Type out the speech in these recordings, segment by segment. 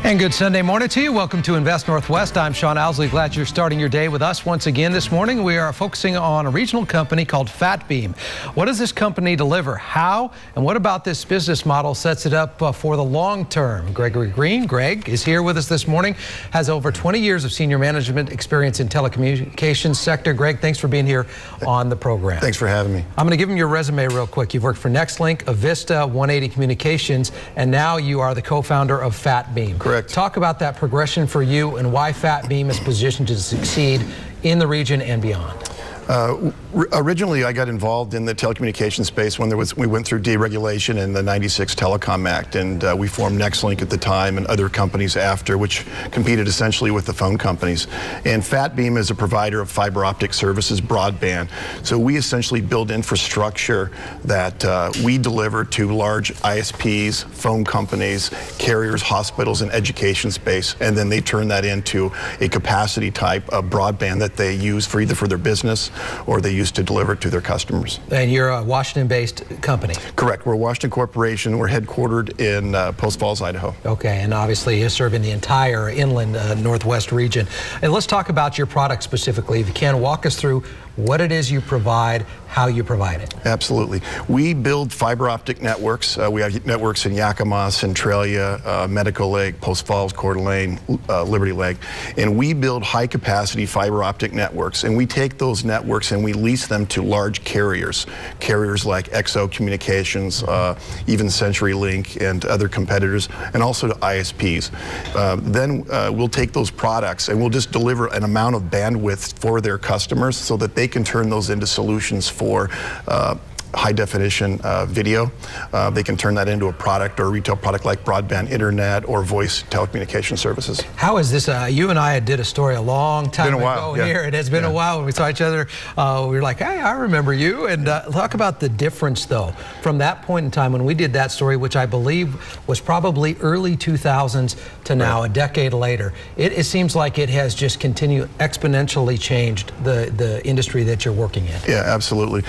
And good Sunday morning to you. Welcome to Invest Northwest. I'm Sean Owsley. Glad you're starting your day with us once again this morning. We are focusing on a regional company called Fatbeam. What does this company deliver? How? And what about this business model sets it up for the long term? Gregory Green, Greg, is here with us this morning. Has over 20 years of senior management experience in telecommunications sector. Greg, thanks for being here on the program. Thanks for having me. I'm going to give him your resume real quick. You've worked for Nextlink, Avista, 180 Communications, and now you are the co-founder of Fatbeam. Correct. Talk about that progression for you and why Fatbeam is positioned to succeed in the region and beyond. Originally, I got involved in the telecommunications space when we went through deregulation in the '96 Telecom Act, and we formed Nextlink at the time and other companies after, which competed essentially with the phone companies. And Fatbeam is a provider of fiber optic services, broadband. So we essentially build infrastructure that we deliver to large ISPs, phone companies, carriers, hospitals, and education space, and then they turn that into a capacity type of broadband that they use for either for their business or they use to deliver to their customers. And you're a Washington-based company? Correct. We're a Washington corporation. We're headquartered in Post Falls, Idaho. Okay, and obviously you're serving the entire inland Northwest region. And let's talk about your product specifically. If you can, walk us through what it is you provide, how you provide it. Absolutely. We build fiber optic networks. We have networks in Yakima, Centralia, Medical Lake, Post Falls, Coeur d'Alene, Liberty Lake, and we build high capacity fiber optic networks, and we take those networks and we lease them to large carriers like XO Communications, even CenturyLink and other competitors, and also to ISPs. Then we'll take those products and we'll just deliver an amount of bandwidth for their customers so that they can turn those into solutions for high definition video. They can turn that into a product or a retail product like broadband internet or voice telecommunication services. How is this? You and I did a story a long time ago here. It has been a while when we saw each other. We were like, hey, I remember you. And talk about the difference, though, from that point in time when we did that story, which I believe was probably early 2000s to now, a decade later. It seems like it has just continued exponentially changed the industry that you're working in. Yeah, absolutely.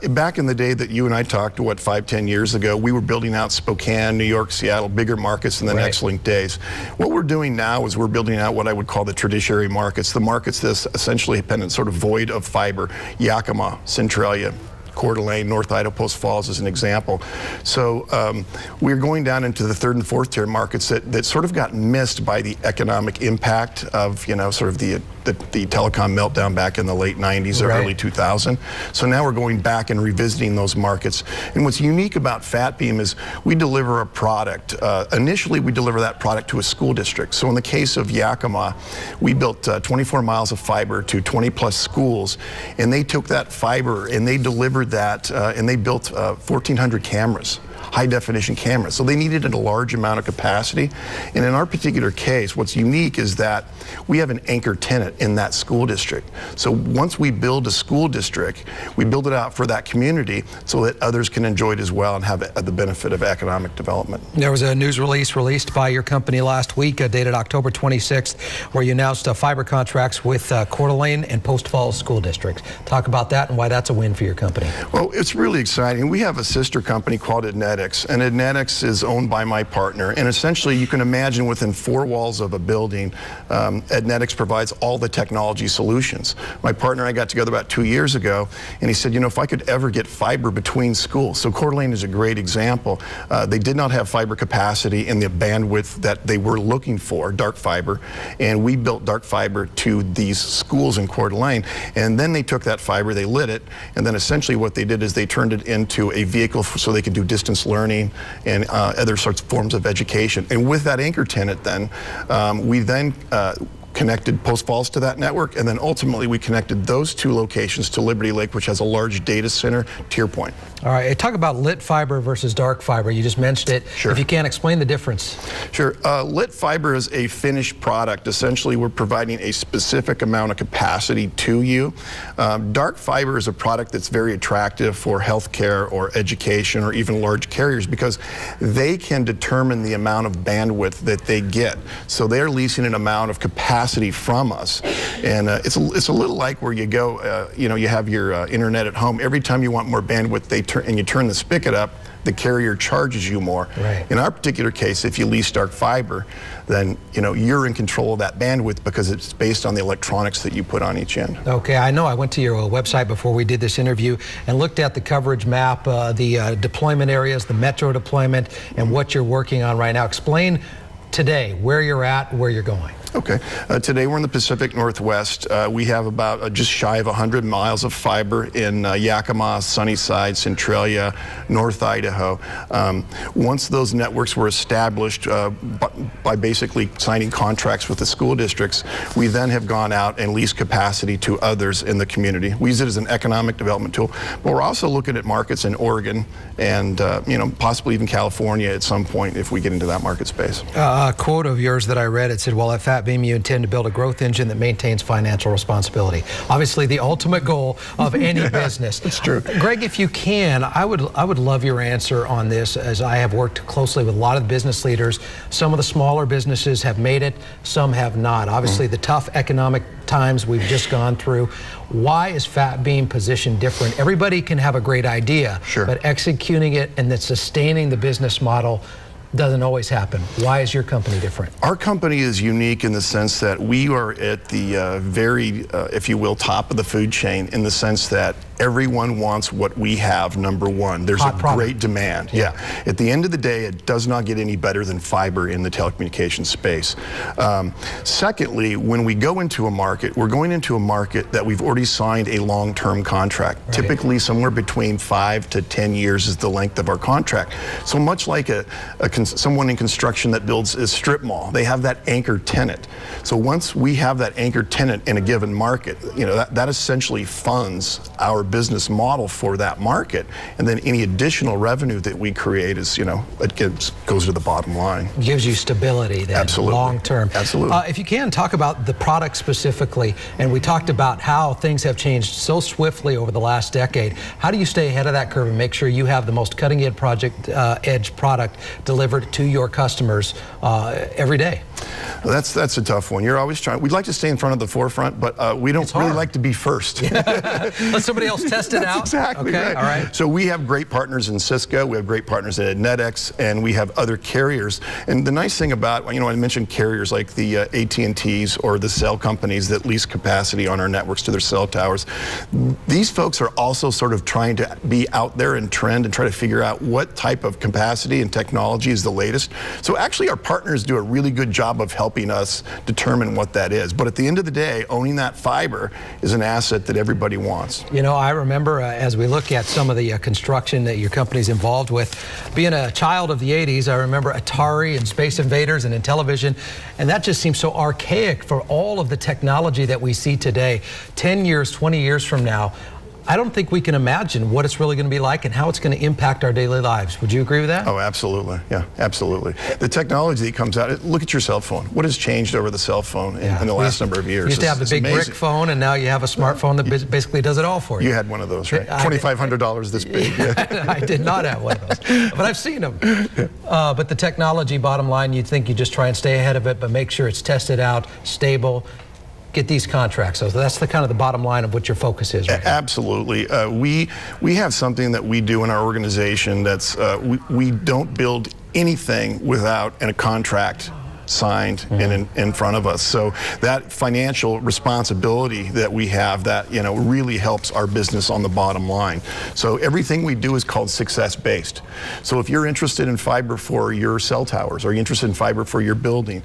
Back in the day that you and I talked, 5-10 years ago, we were building out Spokane, New York, Seattle, bigger markets in the Nextlink days. What we're doing now is we're building out what I would call the tertiary markets, the markets that's essentially been sort of void of fiber. Yakima, Centralia, Coeur d'Alene, North Idaho, Post Falls as an example. So we're going down into the third and fourth tier markets that sort of got missed by the economic impact of, sort of the telecom meltdown back in the late 90s or early 2000. So now we're going back and revisiting those markets. And what's unique about Fatbeam is we deliver a product. Initially, we deliver that product to a school district. So in the case of Yakima, we built 24 miles of fiber to 20 plus schools, and they took that fiber and they delivered that and they built 1,400 cameras. High definition cameras. So they needed a large amount of capacity. And in our particular case, what's unique is that we have an anchor tenant in that school district. So once we build a school district, we build it out for that community so that others can enjoy it as well and have the benefit of economic development. There was a news release released by your company last week, dated October 26th, where you announced fiber contracts with Coeur d'Alene and Post Falls school districts. Talk about that and why that's a win for your company. Well, it's really exciting. We have a sister company called Adnetics, and Adnetics is owned by my partner. And essentially, you can imagine within four walls of a building, Adnetics provides all the technology solutions. My partner and I got together about 2 years ago, and he said, if I could ever get fiber between schools. So Coeur d'Alene is a great example. They did not have fiber capacity in the bandwidth that they were looking for, dark fiber, and we built dark fiber to these schools in Coeur d'Alene. And then they took that fiber, they lit it, and then essentially what they did is they turned it into a vehicle so they could do distance learning and other sorts of forms of education. And with that anchor tenant then, we then connected Post Falls to that network, and then ultimately we connected those two locations to Liberty Lake, which has a large data center tier point. All right, talk about lit fiber versus dark fiber. You just mentioned it. Sure. If you can, explain the difference. Sure. Lit fiber is a finished product. Essentially, we're providing a specific amount of capacity to you. Dark fiber is a product that's very attractive for healthcare or education or even large carriers because they can determine the amount of bandwidth that they get. So they're leasing an amount of capacity from us. And it's a little like where you go, you have your internet at home. Every time you want more bandwidth, you turn the spigot up, the carrier charges you more. Right. In our particular case, if you lease dark fiber, then you're in control of that bandwidth because it's based on the electronics that you put on each end. Okay, I know I went to your website before we did this interview and looked at the coverage map, the deployment areas, the metro deployment, and what you're working on right now. Explain today where you're at, where you're going. Okay. Today we're in the Pacific Northwest. We have about just shy of 100 miles of fiber in Yakima, Sunnyside, Centralia, North Idaho. Once those networks were established by basically signing contracts with the school districts, we then have gone out and leased capacity to others in the community. We use it as an economic development tool, but we're also looking at markets in Oregon and possibly even California at some point if we get into that market space. A quote of yours that I read, it said, well, at Fatbeam you intend to build a growth engine that maintains financial responsibility. Obviously the ultimate goal of any business. That's true. Greg, if you can, I would love your answer on this, as I have worked closely with a lot of business leaders. Some of the smaller businesses have made it, some have not. Obviously the tough economic times we've just gone through. Why is Fatbeam positioned different? Everybody can have a great idea, sure, but executing it and then sustaining the business model doesn't always happen. Why is your company different? Our company is unique in the sense that we are at the very, if you will, top of the food chain, in the sense that everyone wants what we have, number one. There's hot a product. great demand. Yeah. At the end of the day, it does not get any better than fiber in the telecommunications space. Secondly, when we go into a market, we're going into a market that we've already signed a long-term contract. Right. Typically somewhere between 5 to 10 years is the length of our contract. So much like someone in construction that builds a strip mall, they have that anchor tenant. So once we have that anchor tenant in a given market, that essentially funds our business model for that market, and then any additional revenue that we create is, goes to the bottom line. Gives you stability then, absolutely, long term. Absolutely. If you can, talk about the product specifically, and we talked about how things have changed so swiftly over the last decade. How do you stay ahead of that curve and make sure you have the most cutting edge product delivered to your customers every day? That's a tough one. You're always trying. We'd like to stay in front of the forefront, but we don't really like to be first. Let somebody else test it out. Exactly. Okay. Right. All right. So we have great partners in Cisco. We have great partners at NetX, and we have other carriers. And the nice thing about, I mentioned carriers like the AT&Ts or the cell companies that lease capacity on our networks to their cell towers. These folks are also sort of trying to be out there and trend and try to figure out what type of capacity and technology is the latest. So actually our partners do a really good job of helping us determine what that is. But at the end of the day, owning that fiber is an asset that everybody wants. I remember as we look at some of the construction that your company's involved with, being a child of the 80s, I remember Atari and Space Invaders and Intellivision, and that just seems so archaic for all of the technology that we see today. 10 years, 20 years from now, I don't think we can imagine what it's really going to be like and how it's going to impact our daily lives. Would you agree with that? Oh, absolutely. Yeah, absolutely. The technology that comes out, look at your cell phone. What has changed over the cell phone in the last number of years? You used to have the big amazing brick phone, and now you have a smartphone that basically does it all for you. You had one of those, right? $2,500 this big. Yeah. I did not have one of those, but I've seen them. But the technology, bottom line, you'd think you just try and stay ahead of it, but make sure it's tested out, stable, get these contracts. So that's the kind of the bottom line of what your focus is right now. Absolutely. We have something that we do in our organization that's, we don't build anything without a contract signed and in front of us. So that financial responsibility that we have, that really helps our business on the bottom line. So everything we do is called success-based. So if you're interested in fiber for your cell towers, or you're interested in fiber for your building,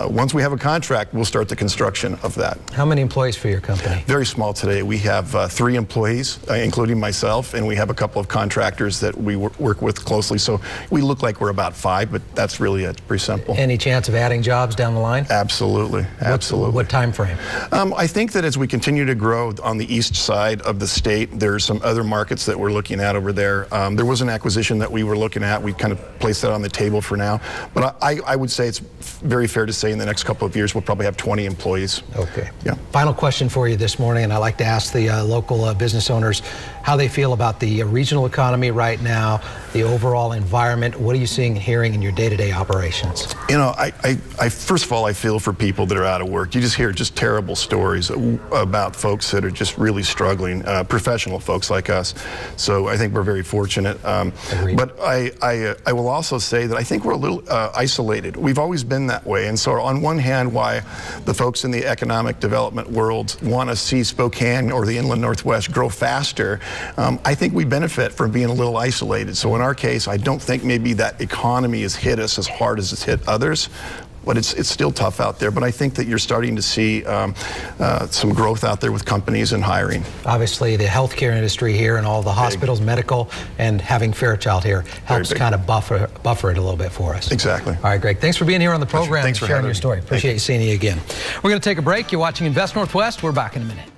once we have a contract, we'll start the construction of that. How many employees for your company? Very small today. We have 3 employees, including myself, and we have a couple of contractors that we work with closely. So we look like we're about 5, but that's really it. Pretty simple. Any chance of adding jobs down the line? Absolutely, absolutely. What time frame? I think that as we continue to grow on the east side of the state, there's some other markets that we're looking at over there. There was an acquisition that we were looking at. We kind of placed that on the table for now. But I would say it's very fair to say in the next couple of years we'll probably have 20 employees. Okay. Yeah. Final question for you this morning, and I like to ask the local business owners how they feel about the regional economy right now. the overall environment? What are you seeing and hearing in your day-to-day operations? You know, I first of all, I feel for people that are out of work. You just hear just terrible stories about folks that are just really struggling, professional folks like us. So I think we're very fortunate. But I will also say that I think we're a little isolated. We've always been that way. And so on one hand, why the folks in the economic development world want to see Spokane or the Inland Northwest grow faster, I think we benefit from being a little isolated. So in our case, I don't think maybe that economy has hit us as hard as it's hit others. But it's still tough out there. But I think that you're starting to see some growth out there with companies and hiring. Obviously, the healthcare industry here and all the hospitals, medical, and having Fairchild here helps kind of buffer it a little bit for us. Exactly. All right, Greg. Thanks for being here on the program Thanks and for sharing your story. Appreciate you seeing you again. We're going to take a break. You're watching Invest Northwest. We're back in a minute.